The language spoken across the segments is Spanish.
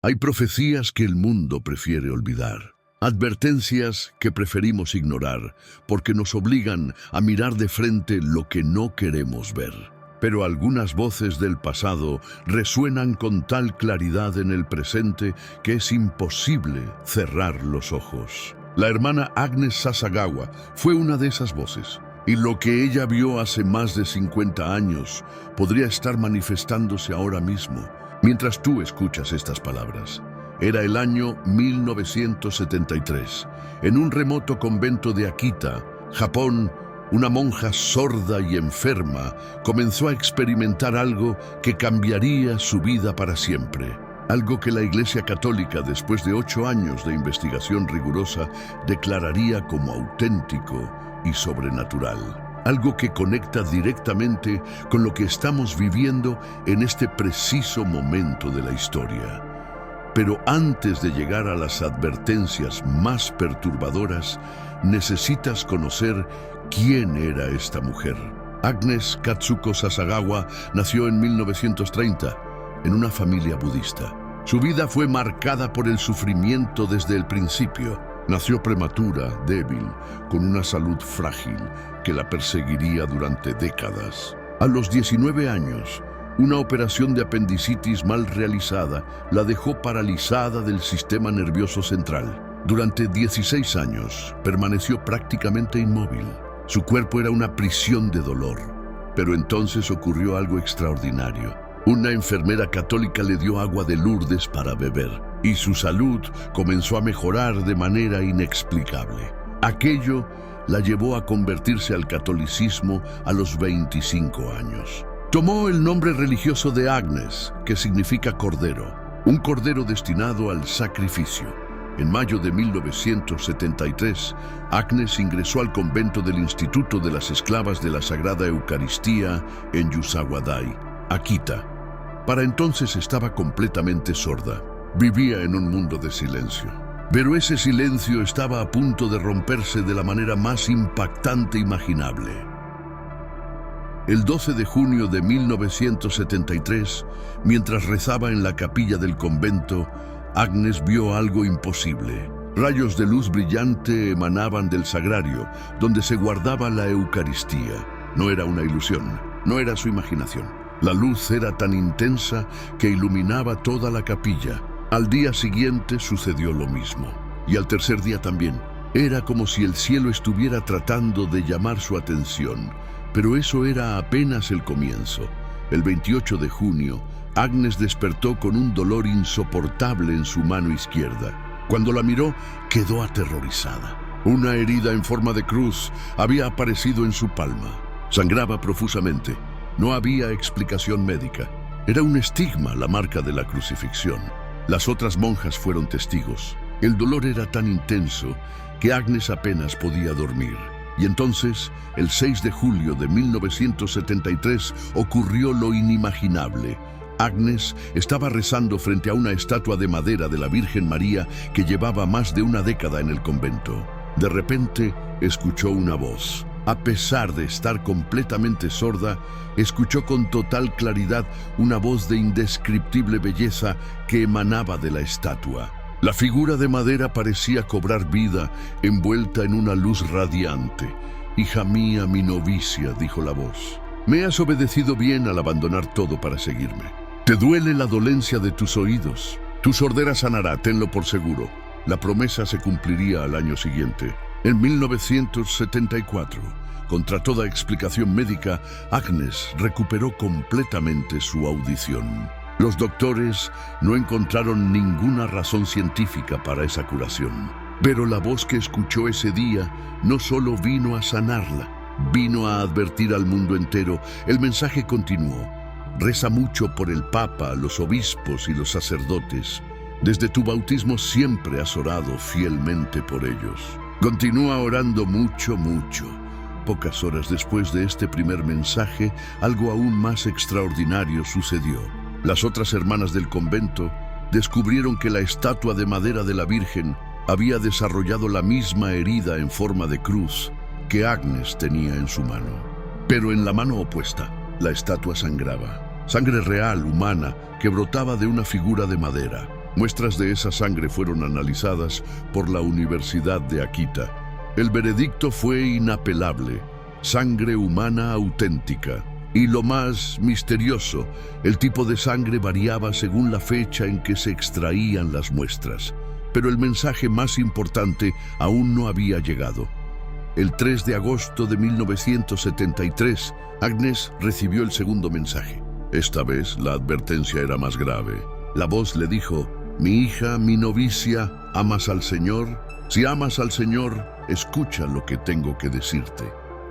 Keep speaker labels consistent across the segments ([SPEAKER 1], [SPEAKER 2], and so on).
[SPEAKER 1] Hay profecías que el mundo prefiere olvidar, advertencias que preferimos ignorar porque nos obligan a mirar de frente lo que no queremos ver. Pero algunas voces del pasado resuenan con tal claridad en el presente que es imposible cerrar los ojos. La hermana Agnes Sasagawa fue una de esas voces, y lo que ella vio hace más de 50 años podría estar manifestándose ahora mismo, mientras tú escuchas estas palabras. Era el año 1973. En un remoto convento de Akita, Japón, una monja sorda y enferma comenzó a experimentar algo que cambiaría su vida para siempre. Algo que la Iglesia Católica, después de 8 años de investigación rigurosa, declararía como auténtico y sobrenatural. Algo que conecta directamente con lo que estamos viviendo en este preciso momento de la historia. Pero antes de llegar a las advertencias más perturbadoras, necesitas conocer quién era esta mujer. Agnes Katsuko Sasagawa nació en 1930 en una familia budista. Su vida fue marcada por el sufrimiento desde el principio. Nació prematura, débil, con una salud frágil que la perseguiría durante décadas. A los 19 años, una operación de apendicitis mal realizada la dejó paralizada del sistema nervioso central. Durante 16 años, permaneció prácticamente inmóvil. Su cuerpo era una prisión de dolor. Pero entonces ocurrió algo extraordinario. Una enfermera católica le dio agua de Lourdes para beber, y su salud comenzó a mejorar de manera inexplicable. Aquello la llevó a convertirse al catolicismo a los 25 años. Tomó el nombre religioso de Agnes, que significa cordero, un cordero destinado al sacrificio. En mayo de 1973, Agnes ingresó al convento del Instituto de las Esclavas de la Sagrada Eucaristía en Yusawadai, Akita. Para entonces estaba completamente sorda. Vivía en un mundo de silencio. Pero ese silencio estaba a punto de romperse de la manera más impactante imaginable. El 12 de junio de 1973, mientras rezaba en la capilla del convento, Agnes vio algo imposible. Rayos de luz brillante emanaban del sagrario, donde se guardaba la Eucaristía. No era una ilusión, no era su imaginación. La luz era tan intensa que iluminaba toda la capilla. Al día siguiente sucedió lo mismo. Y al tercer día también. Era como si el cielo estuviera tratando de llamar su atención. Pero eso era apenas el comienzo. El 28 de junio, Agnes despertó con un dolor insoportable en su mano izquierda. Cuando la miró, quedó aterrorizada. Una herida en forma de cruz había aparecido en su palma. Sangraba profusamente. No había explicación médica. Era un estigma, la marca de la crucifixión. Las otras monjas fueron testigos. El dolor era tan intenso que Agnes apenas podía dormir. Y entonces, el 6 de julio de 1973, ocurrió lo inimaginable. Agnes estaba rezando frente a una estatua de madera de la Virgen María que llevaba más de una década en el convento. De repente, escuchó una voz. A pesar de estar completamente sorda, escuchó con total claridad una voz de indescriptible belleza que emanaba de la estatua. La figura de madera parecía cobrar vida, envuelta en una luz radiante. «Hija mía, mi novicia», dijo la voz, «me has obedecido bien al abandonar todo para seguirme. Te duele la dolencia de tus oídos. Tu sordera sanará, tenlo por seguro». La promesa se cumpliría al año siguiente. En 1974, contra toda explicación médica, Agnes recuperó completamente su audición. Los doctores no encontraron ninguna razón científica para esa curación. Pero la voz que escuchó ese día no solo vino a sanarla, vino a advertir al mundo entero. El mensaje continuó. Reza mucho por el Papa, los obispos y los sacerdotes. Desde tu bautismo siempre has orado fielmente por ellos. Continúa orando mucho, mucho. Pocas horas después de este primer mensaje, algo aún más extraordinario sucedió. Las otras hermanas del convento descubrieron que la estatua de madera de la Virgen había desarrollado la misma herida en forma de cruz que Agnes tenía en su mano. Pero en la mano opuesta, la estatua sangraba. Sangre real, humana, que brotaba de una figura de madera. Muestras de esa sangre fueron analizadas por la Universidad de Akita. El veredicto fue inapelable: sangre humana auténtica. Y lo más misterioso, el tipo de sangre variaba según la fecha en que se extraían las muestras. Pero el mensaje más importante aún no había llegado. El 3 de agosto de 1973, Agnes recibió el segundo mensaje. Esta vez la advertencia era más grave. La voz le dijo: «Mi hija, mi novicia, ¿amas al Señor? Si amas al Señor, escucha lo que tengo que decirte.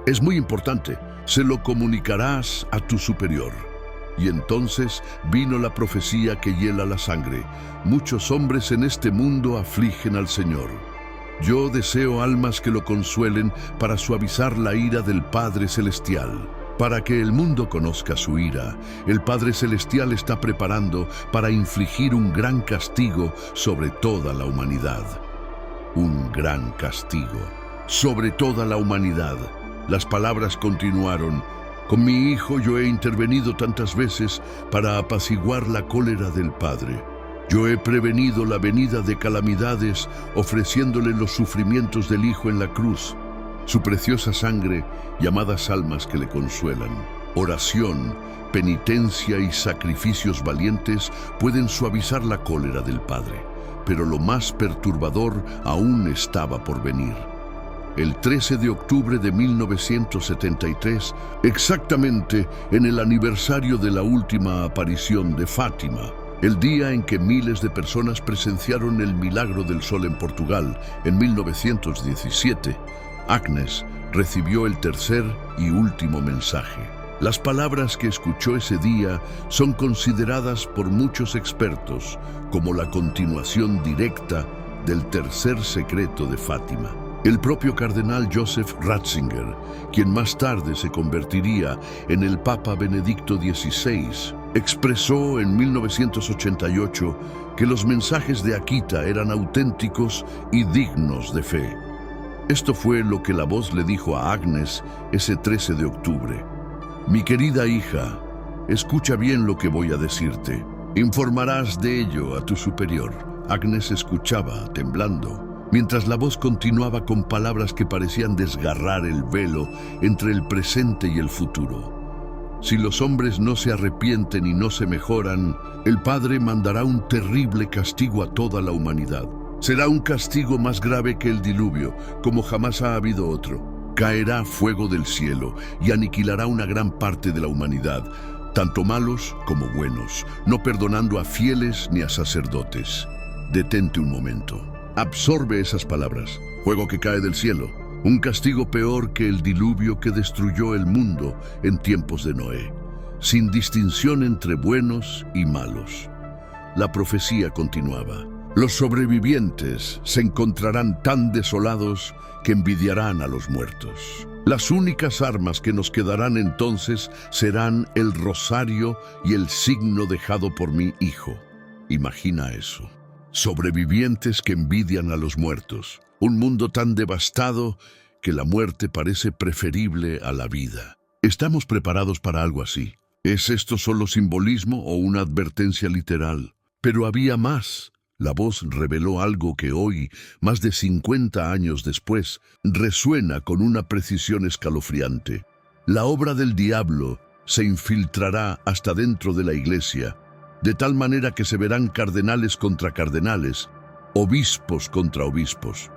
[SPEAKER 1] Es muy importante, se lo comunicarás a tu superior». Y entonces vino la profecía que hiela la sangre. Muchos hombres en este mundo afligen al Señor. Yo deseo almas que lo consuelen para suavizar la ira del Padre Celestial. Para que el mundo conozca su ira, el Padre Celestial está preparando para infligir un gran castigo sobre toda la humanidad. Un gran castigo sobre toda la humanidad. Las palabras continuaron: «Con mi hijo yo he intervenido tantas veces para apaciguar la cólera del Padre. Yo he prevenido la venida de calamidades ofreciéndole los sufrimientos del Hijo en la cruz. Su preciosa sangre, llamadas almas que le consuelan. Oración, penitencia y sacrificios valientes pueden suavizar la cólera del Padre, pero lo más perturbador aún estaba por venir». El 13 de octubre de 1973, exactamente en el aniversario de la última aparición de Fátima, el día en que miles de personas presenciaron el milagro del sol en Portugal en 1917, Agnes recibió el tercer y último mensaje. Las palabras que escuchó ese día son consideradas por muchos expertos como la continuación directa del tercer secreto de Fátima. El propio cardenal Joseph Ratzinger, quien más tarde se convertiría en el Papa Benedicto XVI, expresó en 1988 que los mensajes de Akita eran auténticos y dignos de fe. Esto fue lo que la voz le dijo a Agnes ese 13 de octubre. «Mi querida hija, escucha bien lo que voy a decirte. Informarás de ello a tu superior». Agnes escuchaba, temblando, mientras la voz continuaba con palabras que parecían desgarrar el velo entre el presente y el futuro. «Si los hombres no se arrepienten y no se mejoran, el Padre mandará un terrible castigo a toda la humanidad. Será un castigo más grave que el diluvio, como jamás ha habido otro. Caerá fuego del cielo y aniquilará una gran parte de la humanidad, tanto malos como buenos, no perdonando a fieles ni a sacerdotes». Detente un momento. Absorbe esas palabras. Fuego que cae del cielo. Un castigo peor que el diluvio que destruyó el mundo en tiempos de Noé, sin distinción entre buenos y malos. La profecía continuaba. Los sobrevivientes se encontrarán tan desolados que envidiarán a los muertos. Las únicas armas que nos quedarán entonces serán el rosario y el signo dejado por mi hijo. Imagina eso. Sobrevivientes que envidian a los muertos. Un mundo tan devastado que la muerte parece preferible a la vida. ¿Estamos preparados para algo así? ¿Es esto solo simbolismo o una advertencia literal? Pero había más. La voz reveló algo que hoy, más de 50 años después, resuena con una precisión escalofriante. La obra del diablo se infiltrará hasta dentro de la iglesia, de tal manera que se verán cardenales contra cardenales, obispos contra obispos.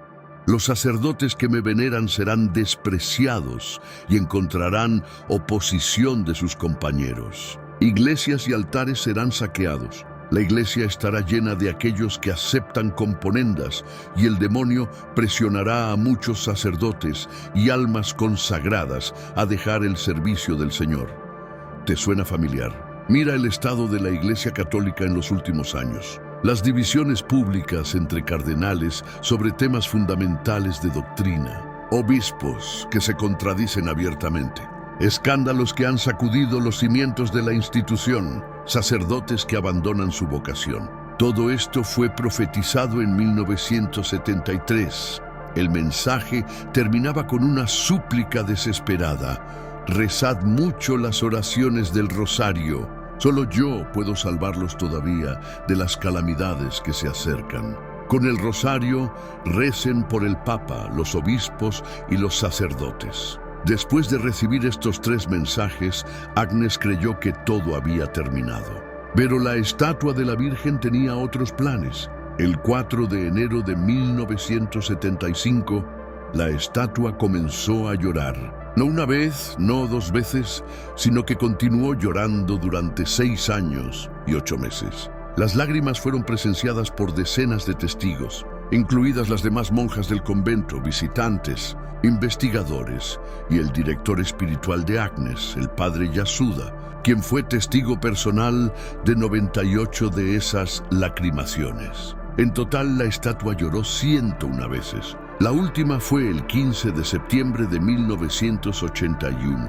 [SPEAKER 1] Los sacerdotes que me veneran serán despreciados y encontrarán oposición de sus compañeros. Iglesias y altares serán saqueados. La iglesia estará llena de aquellos que aceptan componendas y el demonio presionará a muchos sacerdotes y almas consagradas a dejar el servicio del Señor. ¿Te suena familiar? Mira el estado de la Iglesia Católica en los últimos años. Las divisiones públicas entre cardenales sobre temas fundamentales de doctrina. Obispos que se contradicen abiertamente. Escándalos que han sacudido los cimientos de la institución. Sacerdotes que abandonan su vocación. Todo esto fue profetizado en 1973. El mensaje terminaba con una súplica desesperada. Rezad mucho las oraciones del rosario. Solo yo puedo salvarlos todavía de las calamidades que se acercan. Con el rosario, recen por el Papa, los obispos y los sacerdotes. Después de recibir estos 3 mensajes, Agnes creyó que todo había terminado. Pero la estatua de la Virgen tenía otros planes. El 4 de enero de 1975, la estatua comenzó a llorar. No una vez, no 2 veces, sino que continuó llorando durante 6 años y 8 meses. Las lágrimas fueron presenciadas por decenas de testigos, incluidas las demás monjas del convento, visitantes, investigadores y el director espiritual de Agnes, el padre Yasuda, quien fue testigo personal de 98 de esas lacrimaciones. En total, la estatua lloró 101 veces. La última fue el 15 de septiembre de 1981,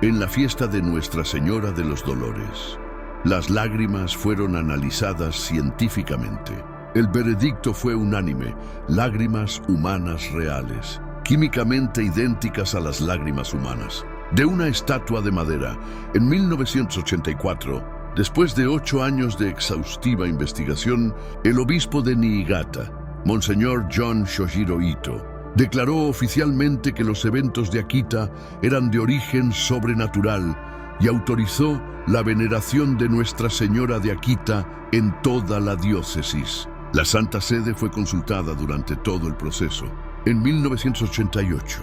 [SPEAKER 1] en la fiesta de Nuestra Señora de los Dolores. Las lágrimas fueron analizadas científicamente. El veredicto fue unánime: lágrimas humanas reales, químicamente idénticas a las lágrimas humanas. De una estatua de madera, en 1984, después de 8 años de exhaustiva investigación, el obispo de Niigata, Monseñor John Shoshiro Ito, declaró oficialmente que los eventos de Akita eran de origen sobrenatural y autorizó la veneración de Nuestra Señora de Akita en toda la diócesis. La Santa Sede fue consultada durante todo el proceso. En 1988,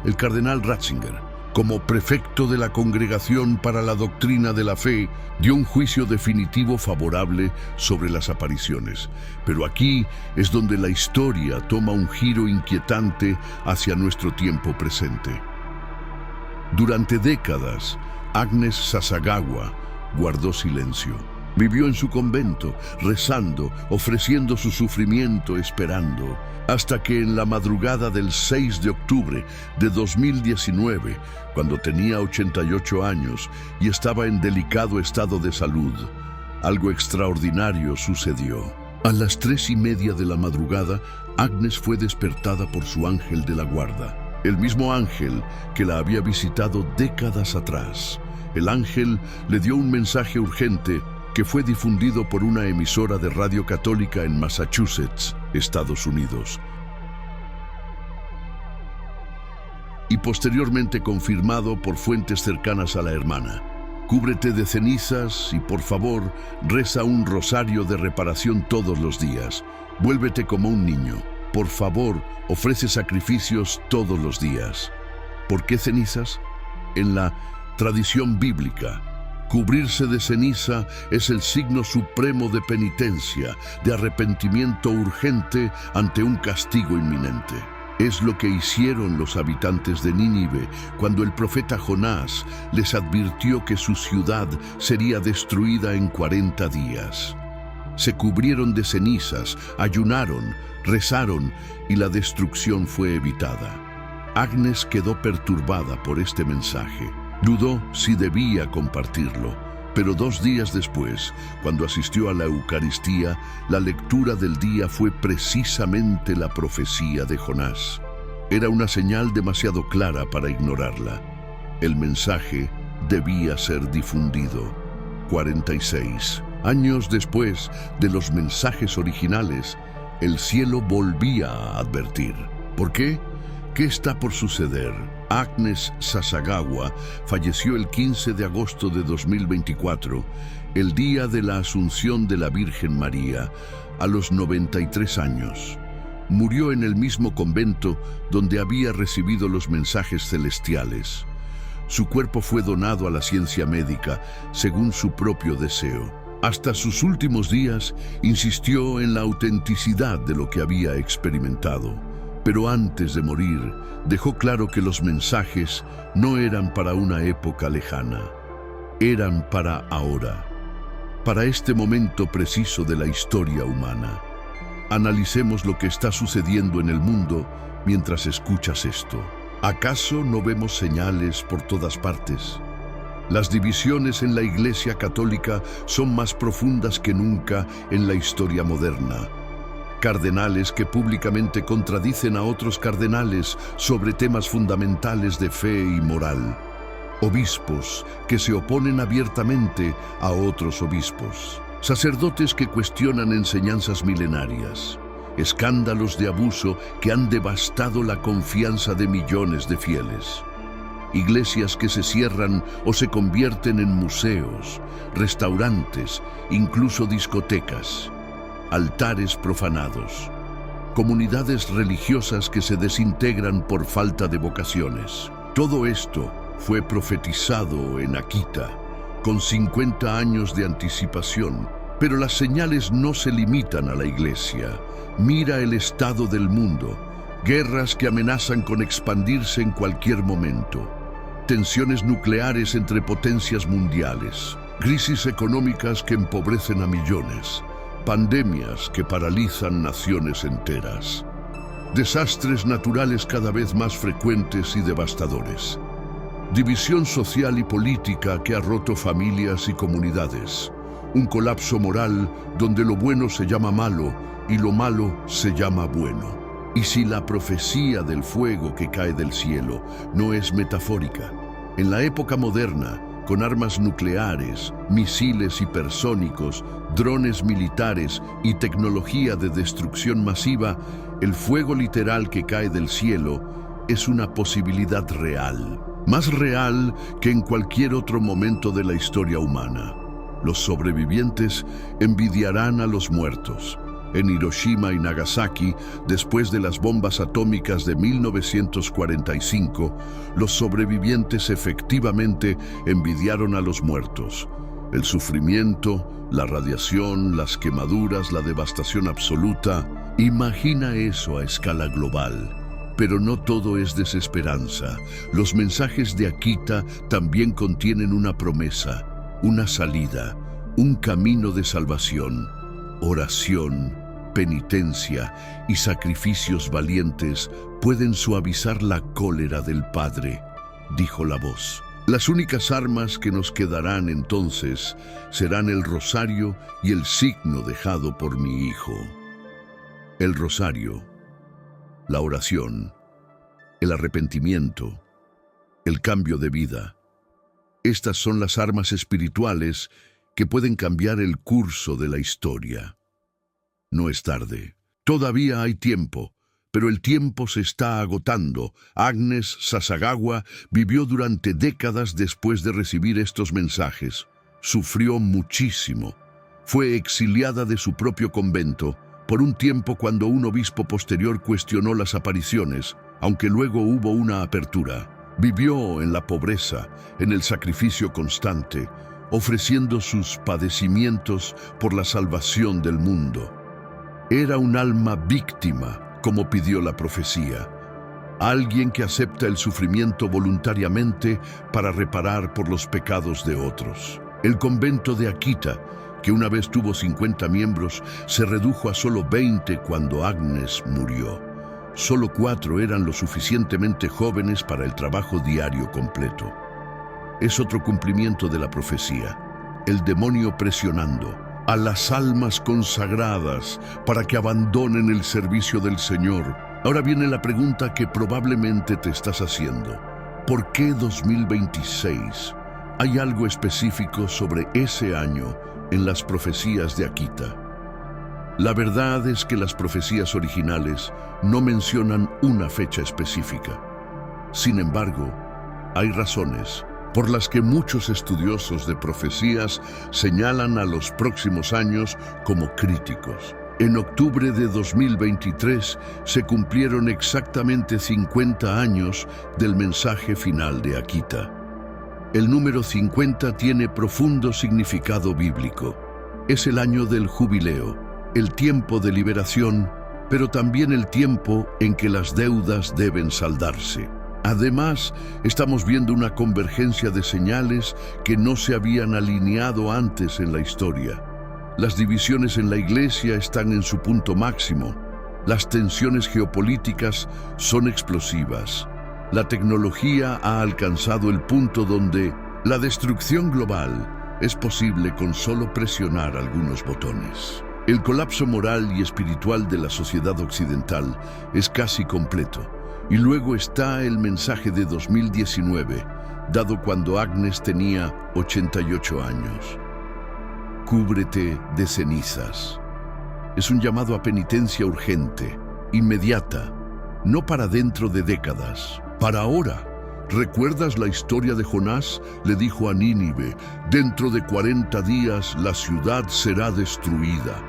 [SPEAKER 1] el cardenal Ratzinger, como prefecto de la Congregación para la Doctrina de la Fe, dio un juicio definitivo favorable sobre las apariciones. Pero aquí es donde la historia toma un giro inquietante hacia nuestro tiempo presente. Durante décadas, Agnes Sasagawa guardó silencio. Vivió en su convento, rezando, ofreciendo su sufrimiento, esperando, hasta que en la madrugada del 6 de octubre de 2019, cuando tenía 88 años y estaba en delicado estado de salud, algo extraordinario sucedió. A las 3:30 de la madrugada, Agnes fue despertada por su ángel de la guarda, el mismo ángel que la había visitado décadas atrás. El ángel le dio un mensaje urgente que fue difundido por una emisora de radio católica en Massachusetts, Estados Unidos, y posteriormente confirmado por fuentes cercanas a la hermana. Cúbrete de cenizas y, por favor, reza un rosario de reparación todos los días. Vuélvete como un niño. Por favor, ofrece sacrificios todos los días. ¿Por qué cenizas? En la tradición bíblica, cubrirse de ceniza es el signo supremo de penitencia, de arrepentimiento urgente ante un castigo inminente. Es lo que hicieron los habitantes de Nínive cuando el profeta Jonás les advirtió que su ciudad sería destruida en 40 días. Se cubrieron de cenizas, ayunaron, rezaron y la destrucción fue evitada. Agnes quedó perturbada por este mensaje. Dudó si debía compartirlo, pero 2 días después, cuando asistió a la Eucaristía, la lectura del día fue precisamente la profecía de Jonás. Era una señal demasiado clara para ignorarla. El mensaje debía ser difundido. 46 años después de los mensajes originales, el cielo volvía a advertir. ¿Por qué? ¿Qué está por suceder? Agnes Sasagawa falleció el 15 de agosto de 2024, el día de la Asunción de la Virgen María, a los 93 años. Murió en el mismo convento donde había recibido los mensajes celestiales. Su cuerpo fue donado a la ciencia médica según su propio deseo. Hasta sus últimos días insistió en la autenticidad de lo que había experimentado. Pero antes de morir, dejó claro que los mensajes no eran para una época lejana, eran para ahora, para este momento preciso de la historia humana. Analicemos lo que está sucediendo en el mundo mientras escuchas esto. ¿Acaso no vemos señales por todas partes? Las divisiones en la Iglesia Católica son más profundas que nunca en la historia moderna. Cardenales que públicamente contradicen a otros cardenales sobre temas fundamentales de fe y moral. obispos que se oponen abiertamente a otros obispos, sacerdotes que cuestionan enseñanzas milenarias, escándalos de abuso que han devastado la confianza de millones de fieles, iglesias que se cierran o se convierten en museos, restaurantes, incluso discotecas, altares profanados, comunidades religiosas que se desintegran por falta de vocaciones. Todo esto fue profetizado en Akita, con 50 años de anticipación, pero las señales no se limitan a la iglesia. Mira el estado del mundo, guerras que amenazan con expandirse en cualquier momento, tensiones nucleares entre potencias mundiales, crisis económicas que empobrecen a millones, pandemias que paralizan naciones enteras, desastres naturales cada vez más frecuentes y devastadores, división social y política que ha roto familias y comunidades, un colapso moral donde lo bueno se llama malo y lo malo se llama bueno. Y si la profecía del fuego que cae del cielo no es metafórica, en la época moderna, con armas nucleares, misiles hipersónicos, drones militares y tecnología de destrucción masiva, el fuego literal que cae del cielo es una posibilidad real, más real que en cualquier otro momento de la historia humana. Los sobrevivientes envidiarán a los muertos. En Hiroshima y Nagasaki, después de las bombas atómicas de 1945, los sobrevivientes efectivamente envidiaron a los muertos. El sufrimiento, la radiación, las quemaduras, la devastación absoluta. Imagina eso a escala global. Pero no todo es desesperanza. Los mensajes de Akita también contienen una promesa, una salida, un camino de salvación, oración, penitencia y sacrificios valientes pueden suavizar la cólera del Padre, dijo la voz. Las únicas armas que nos quedarán entonces serán el rosario y el signo dejado por mi Hijo. El rosario, la oración, el arrepentimiento, el cambio de vida. Estas son las armas espirituales que pueden cambiar el curso de la historia. No es tarde. Todavía hay tiempo, pero el tiempo se está agotando. Agnes Sasagawa vivió durante décadas después de recibir estos mensajes. Sufrió muchísimo. Fue exiliada de su propio convento por un tiempo cuando un obispo posterior cuestionó las apariciones, aunque luego hubo una apertura. Vivió en la pobreza, en el sacrificio constante, ofreciendo sus padecimientos por la salvación del mundo. Era un alma víctima, como pidió la profecía. Alguien que acepta el sufrimiento voluntariamente para reparar por los pecados de otros. El convento de Akita, que una vez tuvo 50 miembros, se redujo a solo 20 cuando Agnes murió. Solo 4 eran lo suficientemente jóvenes para el trabajo diario completo. Es otro cumplimiento de la profecía. El demonio presionando a las almas consagradas para que abandonen el servicio del Señor. Ahora viene la pregunta que probablemente te estás haciendo. ¿Por qué 2026? ¿Hay algo específico sobre ese año en las profecías de Akita? La verdad es que las profecías originales no mencionan una fecha específica. Sin embargo, hay razones por las que muchos estudiosos de profecías señalan a los próximos años como críticos. En octubre de 2023 se cumplieron exactamente 50 años del mensaje final de Akita. El número 50 tiene profundo significado bíblico. Es el año del jubileo, el tiempo de liberación, pero también el tiempo en que las deudas deben saldarse. Además, estamos viendo una convergencia de señales que no se habían alineado antes en la historia. Las divisiones en la Iglesia están en su punto máximo. Las tensiones geopolíticas son explosivas. La tecnología ha alcanzado el punto donde la destrucción global es posible con solo presionar algunos botones. El colapso moral y espiritual de la sociedad occidental es casi completo. Y luego está el mensaje de 2019, dado cuando Agnes tenía 88 años. Cúbrete de cenizas. Es un llamado a penitencia urgente, inmediata, no para dentro de décadas, para ahora. ¿Recuerdas la historia de Jonás? Le dijo a Nínive, dentro de 40 días la ciudad será destruida.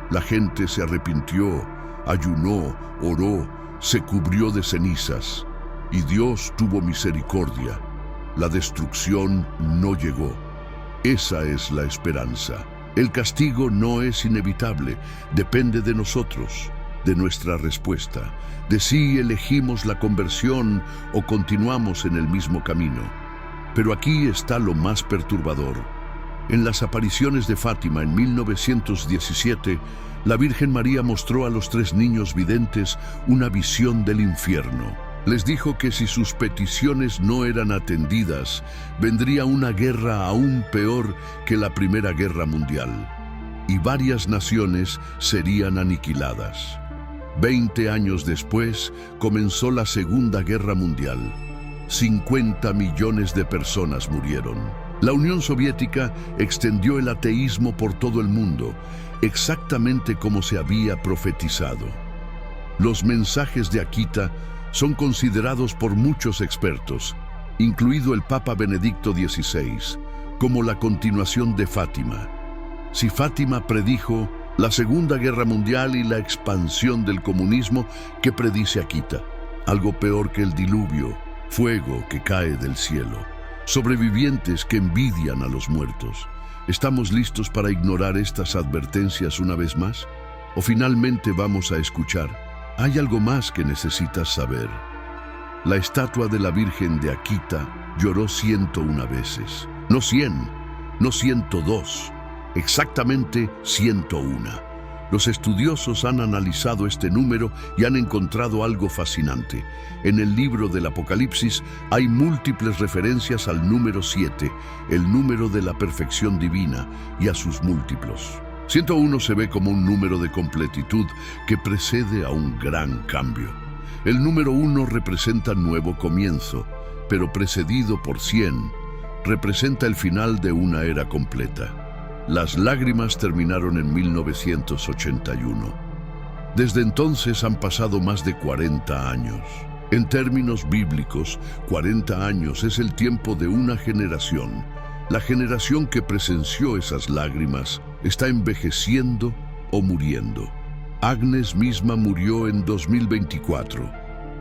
[SPEAKER 1] La gente se arrepintió, ayunó, oró, se cubrió de cenizas, y Dios tuvo misericordia. La destrucción no llegó. Esa es la esperanza. El castigo no es inevitable, depende de nosotros, de nuestra respuesta, de si elegimos la conversión o continuamos en el mismo camino. Pero aquí está lo más perturbador. En las apariciones de Fátima en 1917, la Virgen María mostró a los 3 niños videntes una visión del infierno. Les dijo que si sus peticiones no eran atendidas, vendría una guerra aún peor que la Primera Guerra Mundial, y varias naciones serían aniquiladas. 20 años después, comenzó la Segunda Guerra Mundial. 50 millones de personas murieron. La Unión Soviética extendió el ateísmo por todo el mundo, exactamente como se había profetizado. Los mensajes de Akita son considerados por muchos expertos, incluido el Papa Benedicto XVI, como la continuación de Fátima. Si Fátima predijo la Segunda Guerra Mundial y la expansión del comunismo, ¿qué predice Akita? Algo peor que el diluvio, fuego que cae del cielo, sobrevivientes que envidian a los muertos. ¿Estamos listos para ignorar estas advertencias una vez más? ¿O finalmente vamos a escuchar? Hay algo más que necesitas saber. La estatua de la Virgen de Akita lloró 101 veces. No 100, no 102, exactamente 101. Los estudiosos han analizado este número y han encontrado algo fascinante. En el libro del Apocalipsis hay múltiples referencias al número 7, el número de la perfección divina, y a sus múltiplos. 101 se ve como un número de completitud que precede a un gran cambio. El número 1 representa nuevo comienzo, pero precedido por 100 representa el final de una era completa. Las lágrimas terminaron en 1981. Desde entonces han pasado más de 40 años. En términos bíblicos, 40 años es el tiempo de una generación. La generación que presenció esas lágrimas está envejeciendo o muriendo. Agnes misma murió en 2024.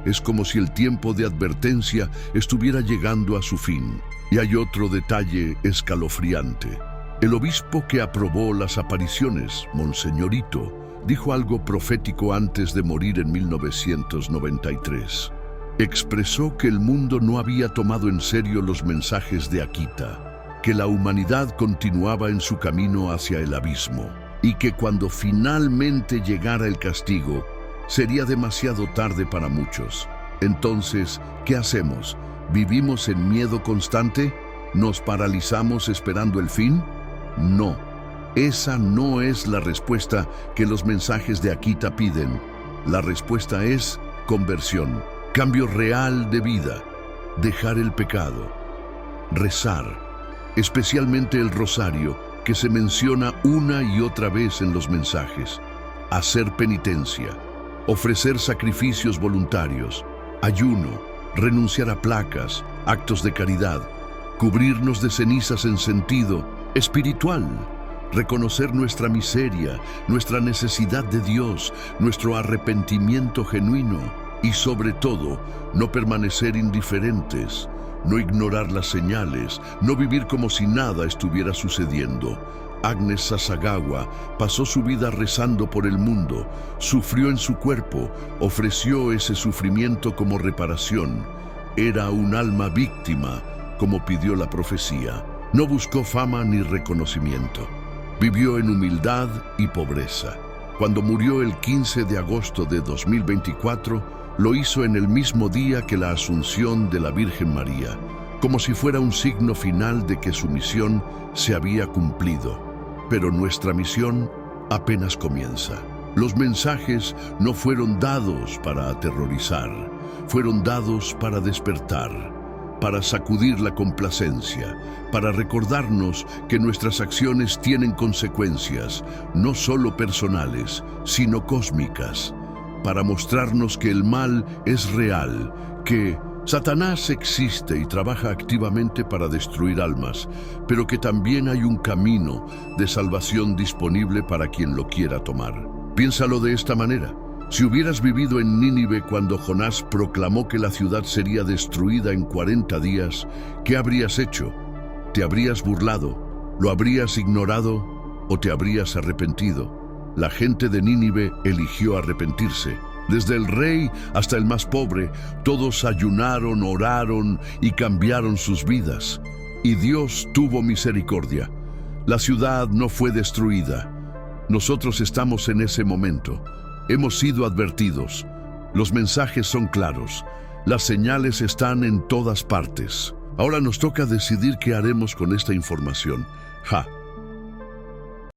[SPEAKER 1] Es como si el tiempo de advertencia estuviera llegando a su fin. Y hay otro detalle escalofriante. El obispo que aprobó las apariciones, Monseñorito, dijo algo profético antes de morir en 1993. Expresó que el mundo no había tomado en serio los mensajes de Akita, que la humanidad continuaba en su camino hacia el abismo, y que cuando finalmente llegara el castigo, sería demasiado tarde para muchos. Entonces, ¿qué hacemos? ¿Vivimos en miedo constante? ¿Nos paralizamos esperando el fin? No, esa no es la respuesta que los mensajes de Akita piden. La respuesta es conversión, cambio real de vida, dejar el pecado, rezar, especialmente el rosario, que se menciona una y otra vez en los mensajes, hacer penitencia, ofrecer sacrificios voluntarios, ayuno, renunciar a placas, actos de caridad, cubrirnos de cenizas en sentido espiritual, reconocer nuestra miseria, nuestra necesidad de Dios, nuestro arrepentimiento genuino y sobre todo, no permanecer indiferentes, no ignorar las señales, no vivir como si nada estuviera sucediendo. Agnes Sasagawa pasó su vida rezando por el mundo, sufrió en su cuerpo, ofreció ese sufrimiento como reparación. Era un alma víctima, como pidió la profecía. No buscó fama ni reconocimiento. Vivió en humildad y pobreza. Cuando murió el 15 de agosto de 2024, lo hizo en el mismo día que la Asunción de la Virgen María, como si fuera un signo final de que su misión se había cumplido. Pero nuestra misión apenas comienza. Los mensajes no fueron dados para aterrorizar, fueron dados para despertar. para sacudir la complacencia, para recordarnos que nuestras acciones tienen consecuencias, no solo personales, sino cósmicas, para mostrarnos que el mal es real, que Satanás existe y trabaja activamente para destruir almas, pero que también hay un camino de salvación disponible para quien lo quiera tomar. Piénsalo de esta manera. Si hubieras vivido en Nínive cuando Jonás proclamó que la ciudad sería destruida en 40 días, ¿qué habrías hecho? ¿Te habrías burlado? ¿Lo habrías ignorado? ¿O te habrías arrepentido? La gente de Nínive eligió arrepentirse. Desde el rey hasta el más pobre, todos ayunaron, oraron y cambiaron sus vidas. Y Dios tuvo misericordia. La ciudad no fue destruida. Nosotros estamos en ese momento. Hemos sido advertidos. Los mensajes son claros. Las señales están en todas partes. Ahora nos toca decidir qué haremos con esta información.